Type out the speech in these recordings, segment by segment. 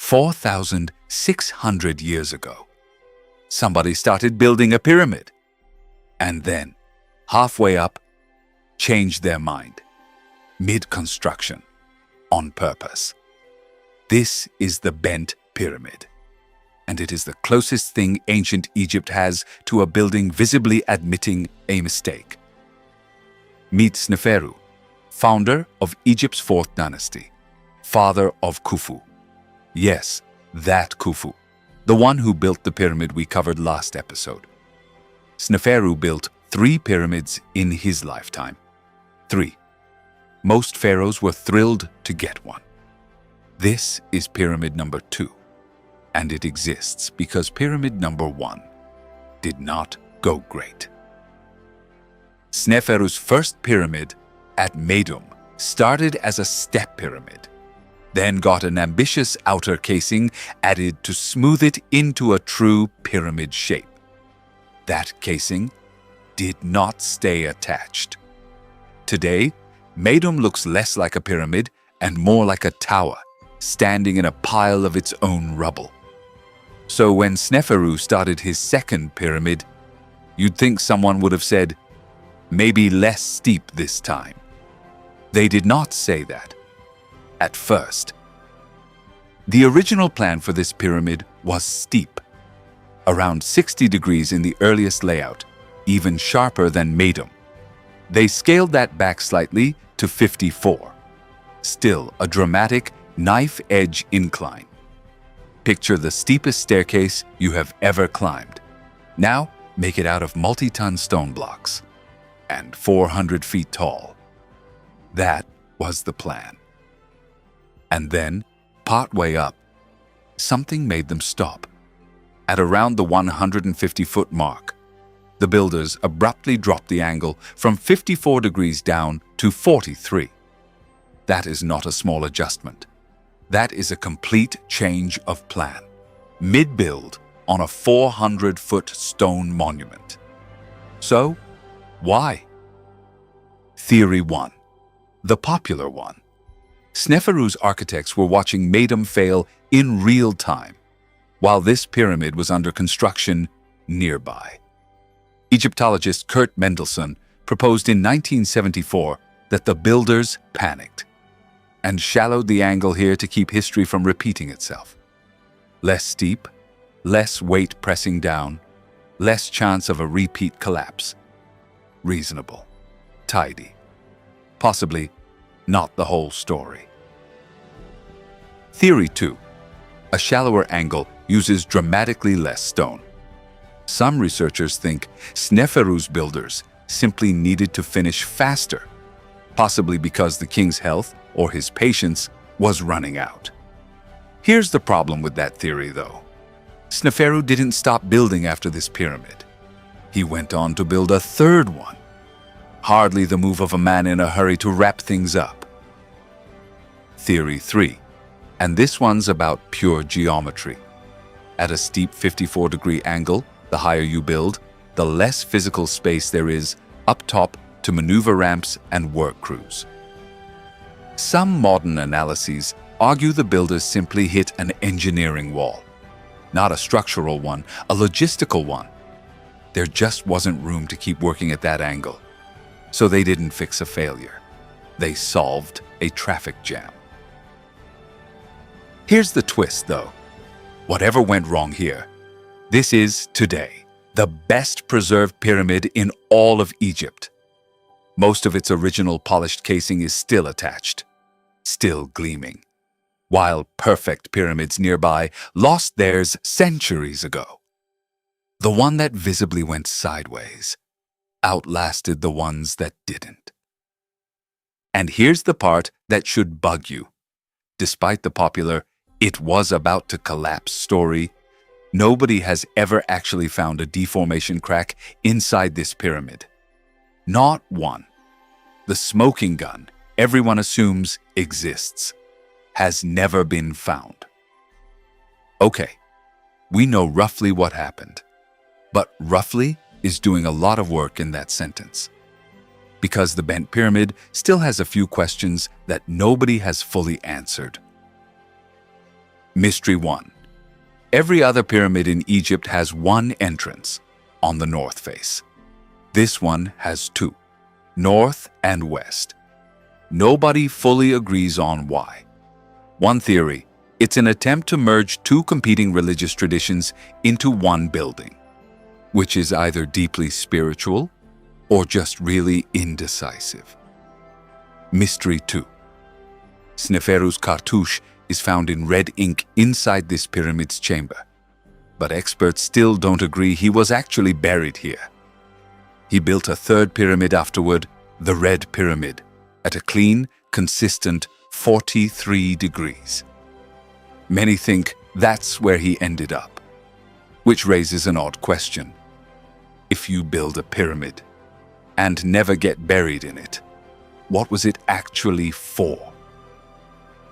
4,600 years ago, somebody started building a pyramid, and then, halfway up, changed their mind, mid-construction, on purpose. This is the Bent Pyramid, and it is the closest thing ancient Egypt has to a building visibly admitting a mistake. Meet Sneferu, founder of Egypt's fourth dynasty, father of Khufu. Yes, that Khufu, the one who built the pyramid we covered last episode. Sneferu built 3 pyramids in his lifetime. 3. Most pharaohs were thrilled to get one. This is pyramid number 2, and it exists because pyramid number 1 did not go great. Sneferu's first pyramid at Meidum started as a step pyramid, then got an ambitious outer casing added to smooth it into a true pyramid shape. That casing did not stay attached. Today, Meidum looks less like a pyramid and more like a tower, standing in a pile of its own rubble. So when Sneferu started his second pyramid, you'd think someone would have said, maybe less steep this time. They did not say that. At first. The original plan for this pyramid was steep, around 60 degrees in the earliest layout, even sharper than Meidum. They scaled that back slightly to 54. Still a dramatic knife-edge incline. Picture the steepest staircase you have ever climbed. Now make it out of multi-ton stone blocks, and 400 feet tall. That was the plan. And then, partway up, something made them stop. At around the 150-foot mark, the builders abruptly dropped the angle from 54 degrees down to 43. That is not a small adjustment. That is a complete change of plan, mid-build on a 400-foot stone monument. So, why? Theory 1, the popular one. Sneferu's architects were watching Meidum fail in real time, while this pyramid was under construction nearby. Egyptologist Kurt Mendelsohn proposed in 1974 that the builders panicked and shallowed the angle here to keep history from repeating itself. Less steep, less weight pressing down, less chance of a repeat collapse. Reasonable, tidy. Possibly not the whole story. Theory 2. A shallower angle uses dramatically less stone. Some researchers think Sneferu's builders simply needed to finish faster, possibly because the king's health or his patience was running out. Here's the problem with that theory, though. Sneferu didn't stop building after this pyramid. He went on to build a third one. Hardly the move of a man in a hurry to wrap things up. Theory 3, and this one's about pure geometry. At a steep 54-degree angle, the higher you build, the less physical space there is up top to maneuver ramps and work crews. Some modern analyses argue the builders simply hit an engineering wall. Not a structural one, a logistical one. There just wasn't room to keep working at that angle. So they didn't fix a failure. They solved a traffic jam. Here's the twist, though. Whatever went wrong here, this is, today, the best preserved pyramid in all of Egypt. Most of its original polished casing is still attached, still gleaming, while perfect pyramids nearby lost theirs centuries ago. The one that visibly went sideways outlasted the ones that didn't. And here's the part that should bug you. Despite the popular "it was about to collapse" story, nobody has ever actually found a deformation crack inside this pyramid. Not one. The smoking gun everyone assumes exists has never been found. Okay, we know roughly what happened, but roughly is doing a lot of work in that sentence, because the Bent Pyramid still has a few questions that nobody has fully answered. Mystery 1. Every other pyramid in Egypt has one entrance, on the north face. This one has two, north and west. Nobody fully agrees on why. One theory, it's an attempt to merge two competing religious traditions into one building, which is either deeply spiritual or just really indecisive. Mystery 2. Sneferu's cartouche is found in red ink inside this pyramid's chamber, but experts still don't agree he was actually buried here. He built a third pyramid afterward, the Red Pyramid, at a clean, consistent 43 degrees. Many think that's where he ended up, which raises an odd question. If you build a pyramid and never get buried in it, what was it actually for?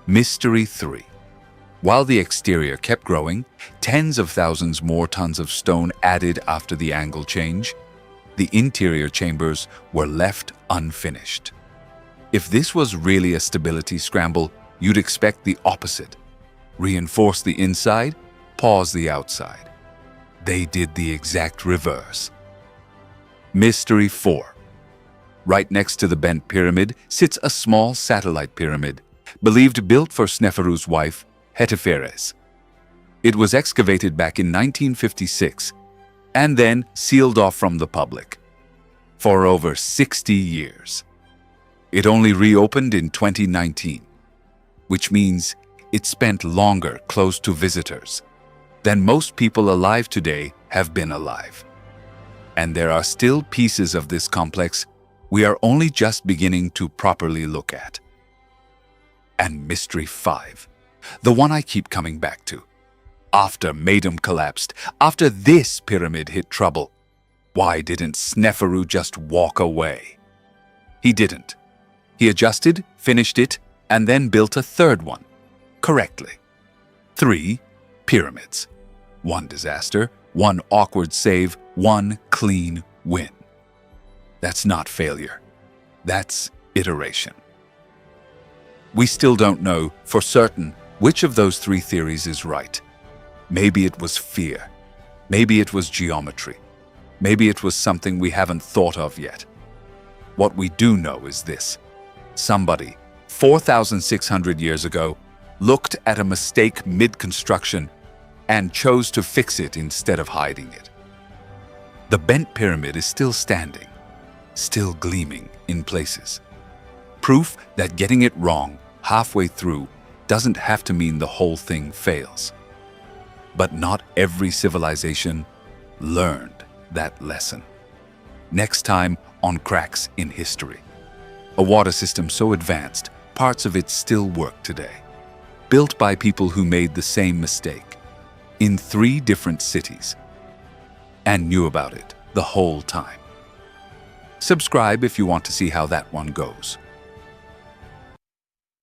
Mystery 3. While the exterior kept growing, tens of thousands more tons of stone added after the angle change, the interior chambers were left unfinished. If this was really a stability scramble, you'd expect the opposite. Reinforce the inside, pause the outside. They did the exact reverse. Mystery 4. Right next to the Bent Pyramid sits a small satellite pyramid, believed built for Sneferu's wife, Hetepheres. It was excavated back in 1956 and then sealed off from the public for over 60 years. It only reopened in 2019, which means it spent longer closed to visitors than most people alive today have been alive. And there are still pieces of this complex we are only just beginning to properly look at. And Mystery 5, the one I keep coming back to. After Meidum collapsed, after this pyramid hit trouble, why didn't Sneferu just walk away? He didn't. He adjusted, finished it, and then built a third one, correctly. 3 pyramids. 1 disaster, 1 awkward save, 1 clean win. That's not failure. That's iteration. We still don't know for certain which of those 3 theories is right. Maybe it was fear. Maybe it was geometry. Maybe it was something we haven't thought of yet. What we do know is this. Somebody, 4,600 years ago, looked at a mistake mid-construction and chose to fix it instead of hiding it. The Bent Pyramid is still standing, still gleaming in places. Proof that getting it wrong halfway through doesn't have to mean the whole thing fails. But not every civilization learned that lesson. Next time on Cracks in History. A water system so advanced, parts of it still work today. Built by people who made the same mistake in 3 different cities and knew about it the whole time. Subscribe if you want to see how that one goes.